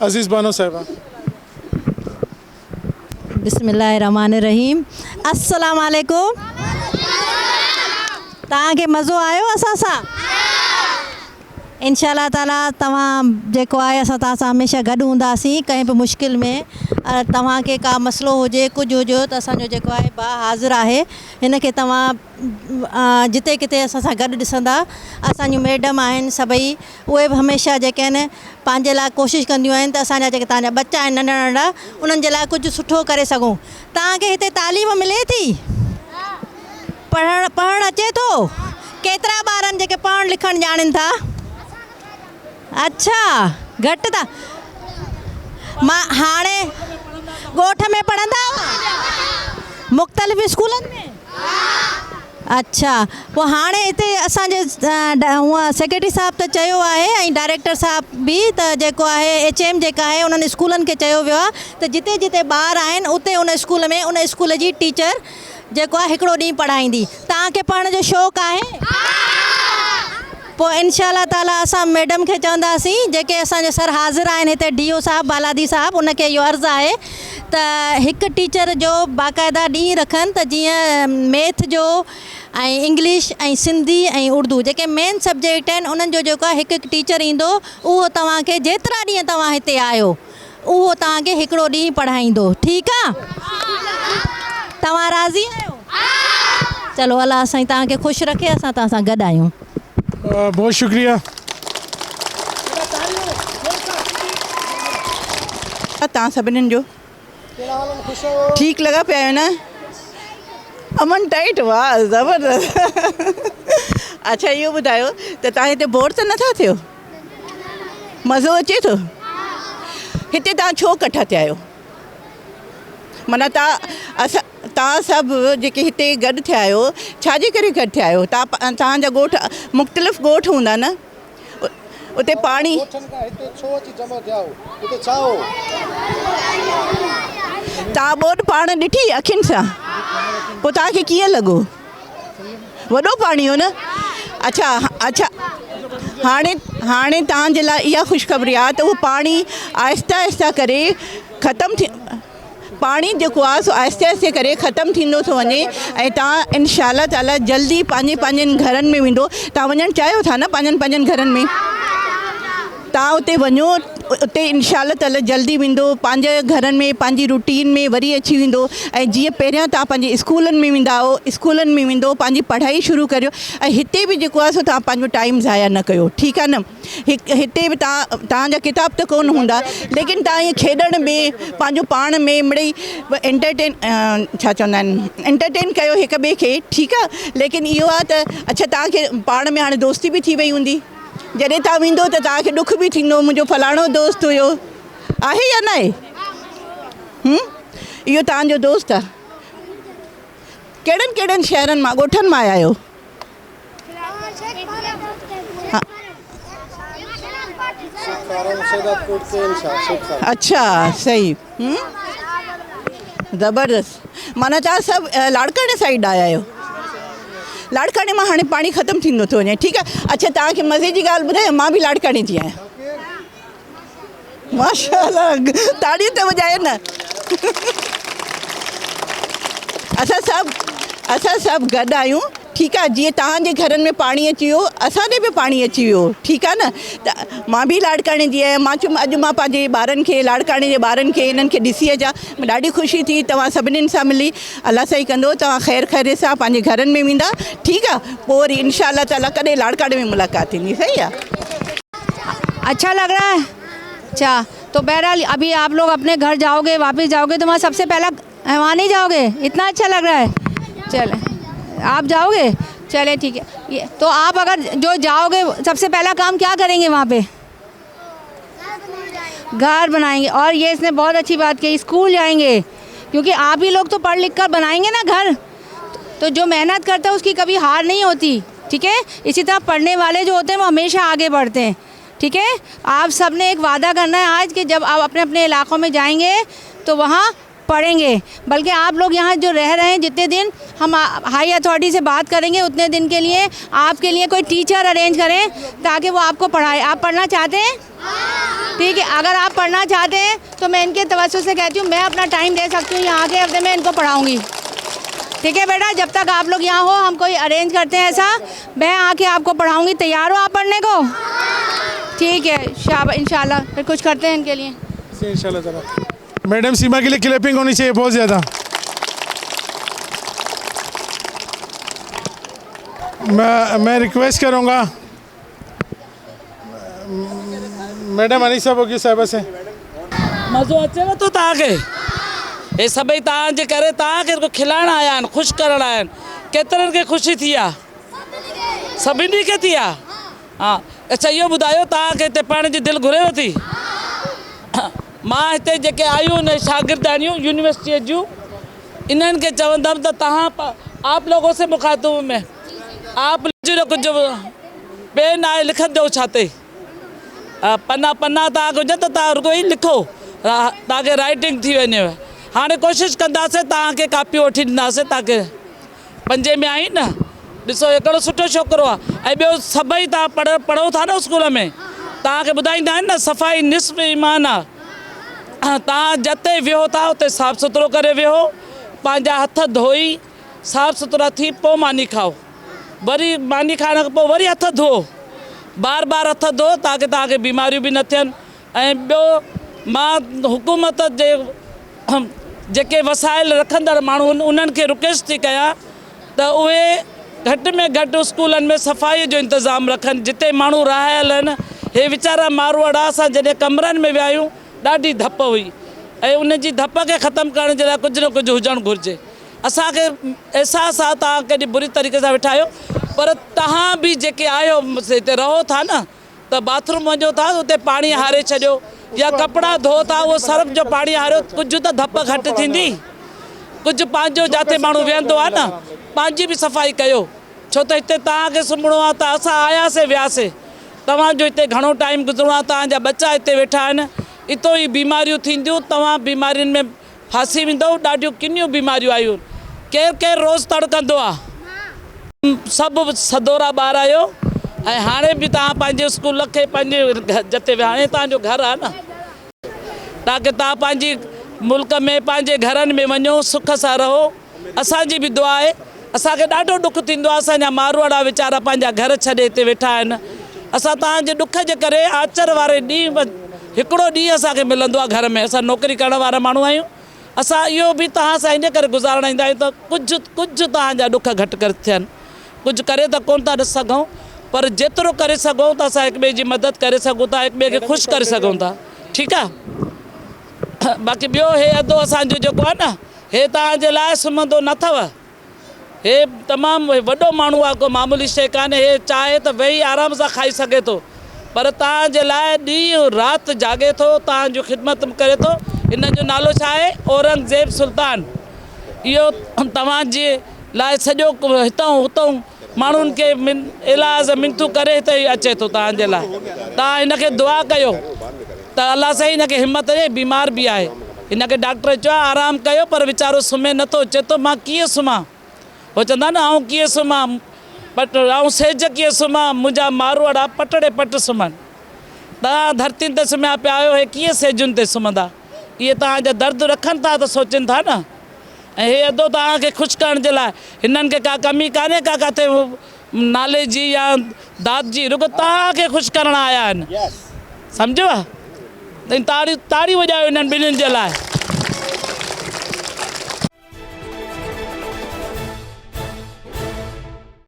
अज़ीज़ बानो साहिबा। बिस्मिल्लाहिर्रहमानिर्रहीम। अस्सलाम वालेकुम। तव्हांखे मज़ो आयो असां सां? इंशाअल्लाह ताला तव्हां जेको आहे असां तव्हां सां हमेशह गॾु हूंदासीं कंहिं बि मुश्किल में। तव्हांखे का मसइलो हुजे कुझु हुजे त असांजो जेको आहे बा हाज़िर आहे। हिन खे तव्हां जिते किथे असां सां गॾु ॾिसंदा। असांजूं मैडम आहिनि सभई, उहे बि हमेशह जेके आहिनि पंहिंजे लाइ कोशिशि कंदियूं आहिनि त असांजा जेके तव्हांजा बच्चा आहिनि नंढा नंढा, उन्हनि जे लाइ कुझु सुठो करे सघूं। तव्हांखे हिते तालीम मिले थी? पढ़णु अचे थो? केतिरा ॿारनि जेके पढ़णु लिखणु ॼाणनि था? अच्छा, घटि था। मां हाणे ॻोठ में पढ़ंदा हुआ मुख़्तलिफ़ स्कूलनि में? अच्छा, पोइ हाणे हिते असांजे हूअं सेक्रेटरी साहब त चयो आहे ऐं डायरेक्टर साहब बि त जेको आहे HM जेका आहे उन्हनि स्कूलनि खे चयो वियो आहे त जिते जिते ॿार आहिनि उते उन स्कूल में उन स्कूल जी टीचर जेको आहे हिकिड़ो ॾींहुं पढ़ाईंदी। तव्हांखे पढ़ण जो शौक़ु आहे? पोइ इंशाअल्लाह ताला असां मैडम खे चवंदासीं, जेके असांजे सर हाज़िर आहिनि हिते DO साहब बालादी साहब, उनखे इहो अर्ज़ु आहे त हिकु टीचर जो बाक़ाइदा ॾींहुं रखनि त जीअं मैथ जो ऐं इंग्लिश ऐं सिंधी ऐं उर्दू जेके मेन सब्जेक्ट आहिनि उन्हनि जो जेको आहे हिकु हिकु टीचर ईंदो, उहो तव्हांखे जेतिरा ॾींहं तव्हां हिते आहियो उहो तव्हांखे हिकिड़ो ॾींहुं पढ़ाईंदो। ठीकु आहे? तव्हां राज़ी आहियो? चलो अलाह साईं तव्हांखे ख़ुशि रखे, असां तव्हां सां गॾु आहियूं। बहुत शुक्रिया। तव्हां सभिनीनि जो ठीकु लॻा पिया आहियो न? अमन टाइट, वाह ज़बरदस्त। अच्छा इहो ॿुधायो त तव्हां हिते बोर त नथा थियो? मज़ो अचे थो? हिते तव्हां छो इकट्ठा थिया आहियो? माना तव्हां सभु जेके हिते गॾु थिया आहियो, छाजे करे गॾु थिया आहियो? तव्हांजा ॻोठ मुख़्तलिफ़ ॻोठ हूंदा न? उते पाणी तव्हां ॿोॾि पाण ॾिठी अखियुनि सां? पोइ तव्हांखे कीअं लॻो? वॾो पाणी हो न? अच्छा हाणे तव्हांजे लाइ इहा ख़ुशख़बरी आहे त उहो पाणी आहिस्ता आहिस्ता करे ख़तमु थी, पाणी जेको आहे सो आहिस्ते आहिस्ते करे ख़तमु थींदो थो वञे ऐं तव्हां इंशाअल्लाह ताला जल्दी पंहिंजनि घरनि में वेंदो। तव्हां वञणु चाहियो था न पंहिंजनि घरनि में? तव्हां उते वञो, उते इंशाअल्लाह ताला जल्दी वेंदो, पंहिंजे घरनि में पंहिंजी रूटीन में वरी अची वेंदो। ऐं जीअं पहिरियां तव्हां पंहिंजे स्कूलनि में वेंदा हुओ, स्कूलनि में वेंदो, पंहिंजी पढ़ाई शुरू करियो। ऐं हिते बि जेको आहे सो तव्हां पंहिंजो टाइम ज़ाया न कयो, ठीकु आहे न? हिते बि तव्हांजा किताब त कोन हूंदा, लेकिन तव्हां ईअं खेॾण में पंहिंजो पाण में मिड़ई एंटरटेन कयो हिक ॿिए खे, ठीकु आहे? लेकिन इहो आहे त अच्छा तव्हांखे पाण में हाणे दोस्ती बि थी वई हूंदी। जॾहिं तव्हां वेंदो त तव्हांखे ॾुख बि थींदो, मुंहिंजो फलाणो दोस्त हुयो, आहे या न आहे? इहो तव्हांजो दोस्त आहे? कहिड़नि शहरनि मां, ॻोठनि मां आया आहियो? अच्छा सही, ज़बरदस्त। माना तव्हां सभु लाड़काणे साइड आया आहियो? लाड़काणे मां हाणे पाणी ख़तमु थींदो थो वञे, ठीकु आहे? अच्छा तव्हांखे मज़े जी ॻाल्हि ॿुधायां, मां बि लाड़काणे जी आहियां। माशाअल्लाह, ताड़ियूं त वॼायो न। असां सभु गॾु आहियूं, ठीकु आहे? जीअं तव्हांजे घरनि में पाणी अची वियो, असांजे बि पाणी अची वियो, ठीकु आहे न? त मां बि लाड़काणे जी आहियां। मां चयुमि अॼु मां पंहिंजे ॿारनि खे, लाड़काणे जे ॿारनि खे, इन्हनि खे ॾिसी अचां। ॾाढी ख़ुशी थी, तव्हां सभिनीनि सां मिली। अलाह सही कंदो, तव्हां ख़ैर ख़ैर सां पंहिंजे घरनि में वेंदा, ठीकु आहे? पोइ वरी इंशाअल्लाह ताला कॾहिं लाड़काणे में मुलाक़ात थींदी, सही आहे? अच्छा लग रहा है? अच्छा, तो बहरहाल अभी आप लोग अपने घर जाओगे, वापस जाओगे तो वहाँ सबसे पहला वहाँ नहीं जाओगे? इतना अच्छा लग रहा है? चले आप जाओगे? चले ठीक है। ये तो आप अगर जो जाओगे सबसे पहला काम क्या करेंगे वहाँ पे? घर बनाएंगे। और ये इसने बहुत अच्छी बात की, स्कूल जाएंगे, क्योंकि आप ही लोग तो पढ़ लिख कर बनाएंगे ना घर। तो जो मेहनत करता है उसकी कभी हार नहीं होती, ठीक है? इसी तरह पढ़ने वाले जो होते हैं वो हमेशा आगे बढ़ते हैं, ठीक है? आप सब ने एक वादा करना है आज कि जब आप अपने अपने इलाक़ों में जाएंगे तो वहाँ पढ़ेंगे, बल्कि आप लोग यहाँ जो रह रहे हैं जितने दिन, हम हाई अथॉरिटी से बात करेंगे उतने दिन के लिए आपके लिए कोई टीचर अरेंज करें ताकि वो आपको पढ़ाए। आप पढ़ना चाहते हैं? ठीक है, अगर आप पढ़ना चाहते हैं तो मैं इनके तवज्जो से कहती हूँ, मैं अपना टाइम दे सकती हूँ, यहाँ के हफ्ते में इनको पढ़ाऊँगी। ठीक है बेटा, जब तक आप लोग यहाँ हो हम कोई अरेंज करते हैं ऐसा, मैं आके आपको पढ़ाऊँगी। तैयार हो आप पढ़ने को? ठीक है, शाबाश, इंशाल्लाह फिर कुछ करते हैं इनके लिए। इंशाल्लाह ताला। मैडम सीमा के लिए क्लैपिंग होनी चाहिए बहुत ज़्यादा। मैं रिक्वेस्ट करूँगा मैडम अनीसा बोगी साहिबा से। मज़ो अचेव थो तव्हांखे? हे सभई तव्हांजे करे तव्हांखे खिलाइण आया आहिनि, ख़ुशि करणु आया आहिनि। केतिरनि खे ख़ुशी थी आहे? सभिनी खे थी आहे? हा, अच्छा इहो ॿुधायो तव्हांखे हिते पढ़ण जी दिलि घुरेव थी? मां हिते जेके आयूं आहिनि शागिर्दानियूं यूनिवर्सिटीअ जूं, इन्हनि खे चवंदमि त तव्हां आप लोगों से मुखातिब में आप जो कुछ पेन आहे लिखंदो छाते पन्ना तव्हांखे हुजनि त तव्हां रुगो ई लिखो, तव्हांखे राइटिंग थी वञेव। हाणे कोशिशि कंदासीं तव्हांखे कापियूं वठी ॾींदासीं तव्हांखे। पंजे में आई न, ॾिसो हिकिड़ो सुठो छोकिरो आहे। ऐं ॿियो सभई तव्हां पढ़ो था न स्कूल में, तव्हांखे ॿुधाईंदा आहिनि न सफ़ाई निस्फ़ ईमान आहे। तव्हां जिते विहो था उते साफ़ु सुथिरो करे विहो, पंहिंजा हथ धोई साफ़ु सुथिरा थी पोइ मानी खाओ। वरी मानी खाइण खां पोइ वरी हथ धो, बार बार हथ धो ताकि तव्हांखे बीमारियूं बि न थियनि। ऐं ॿियो मां हुकूमत जे जेके वसाइल रखंदड़ माण्हू उन्हनि खे रिक्वेस्ट थी कयां त उहे घटि में घटि स्कूलनि में सफ़ाईअ जो इंतज़ाम रखनि। जिते माण्हू रहियल आहिनि, हे वीचारा मारवाड़, असां जॾहिं कमरनि में विया आहियूं ॾाढी धप हुई, ऐं उन जी धप खे ख़तमु करण जे लाइ कुझु न कुझु हुजणु घुरिजे। असांखे अहसासु आहे तव्हां केॾी बुरी तरीक़े सां वेठा आहियो, पर तव्हां बि जेके आहियो हिते रहो था न, त बाथरूम वञो था उते पाणी हारे छॾियो, या कपिड़ा धो था उहो सर्फ जो पाणी हारियो। कुझु त धप घटि थींदी, कुझु पंहिंजो जिते माण्हू वेहंदो आहे न, पंहिंजी बि सफ़ाई कयो। छो त हिते तव्हांखे सुम्हणो आहे त असां आयासीं वियासीं, तव्हांजो हिते घणो टाइम गुज़रणो आहे, तव्हांजा बच्चा हिते वेठा आहिनि, इतो ई बीमारियूं थींदियूं, तव्हां बीमारियुनि में फासी वेंदव। ॾाढियूं किनियूं बीमारियूं आयूं, केरु केरु रोज़ु तड़कंदो आहे। सभु सदोरा ॿार आहियो, ऐं हाणे बि तव्हां पंहिंजे स्कूल खे पंहिंजे जिते हाणे तव्हांजो घरु आहे न, ताकी तव्हां पंहिंजी मुल्क में पंहिंजे घरनि में वञो, सुख सां रहो। असांजी बि दुआ आहे। असांखे ॾाढो ॾुखु थींदो आहे, असांजा मारवाड़ा वीचारा पंहिंजा घर छॾे हिते वेठा आहिनि। असां तव्हांजे ॾुख जे करे आचर वारे ॾींहुं हिकिड़ो ॾींहुं असांखे मिलंदो आहे घर में। असां नौकिरी करण वारा माण्हू आहियूं, असां इहो बि तव्हां सां इन करे गुज़ारणु ईंदा आहियूं त कुझु तव्हांजा ॾुख घटि करे थियनि। कुझु करे त कोन था सघूं, पर जेतिरो करे सघूं था असां हिक ॿिए जी मदद करे सघूं था, हिक ॿिए खे ख़ुशि करे सघूं था। ठीकु आहे। बाक़ी ॿियो हे अदो असांजो जेको आहे न, हे तव्हांजे लाइ सुम्हंदो न अथव, हे तमामु वॾो माण्हू आहे, को मामूली शइ कान्हे। हे चाहे त वेही आराम सां खाई सघे थो, पर तव्हांजे लाइ ॾींहुं राति जागे थो, तव्हांजो ख़िदमत करे थो। इन जो नालो छा आहे? औरंगज़ेब सुल्तान। इहो तव्हांजे लाइ सॼो हितां हुतां माण्हुनि खे इलाज मिनतूं करे हिते ई अचे थो तव्हांजे लाइ। तव्हां हिनखे दुआ कयो त अलाह साईं हिनखे हिमत ॾे। बीमार बि आहे, हिनखे डॉक्टर चयो आहे आराम कयो, पर वीचारो सुम्हे नथो। चए थो मां कीअं सुम्हां? हो चवंदा न आऊं कीअं सुम्हां, पट आऊं सेज कीअं सुम्हां, मुंहिंजा मारवाड़ा पटड़े पट सुम्हनि। तव्हां धरतीनि ते सुम्हिया पिया आहियो, हे कीअं सेजुनि ते सुम्हंदा? इहे तव्हांजा दर्द रखनि था त सोचनि था न। ऐं हे अदो तव्हांखे ख़ुशि करण जे लाइ, हिननि खे का कमी कान्हे का किथे नाले जी या दाद जी, रुगो तव्हांखे ख़ुशि करणु आया आहिनि। सम्झो? ताड़ी वॼायो हिननि ॿिन्हिनि जे लाइ।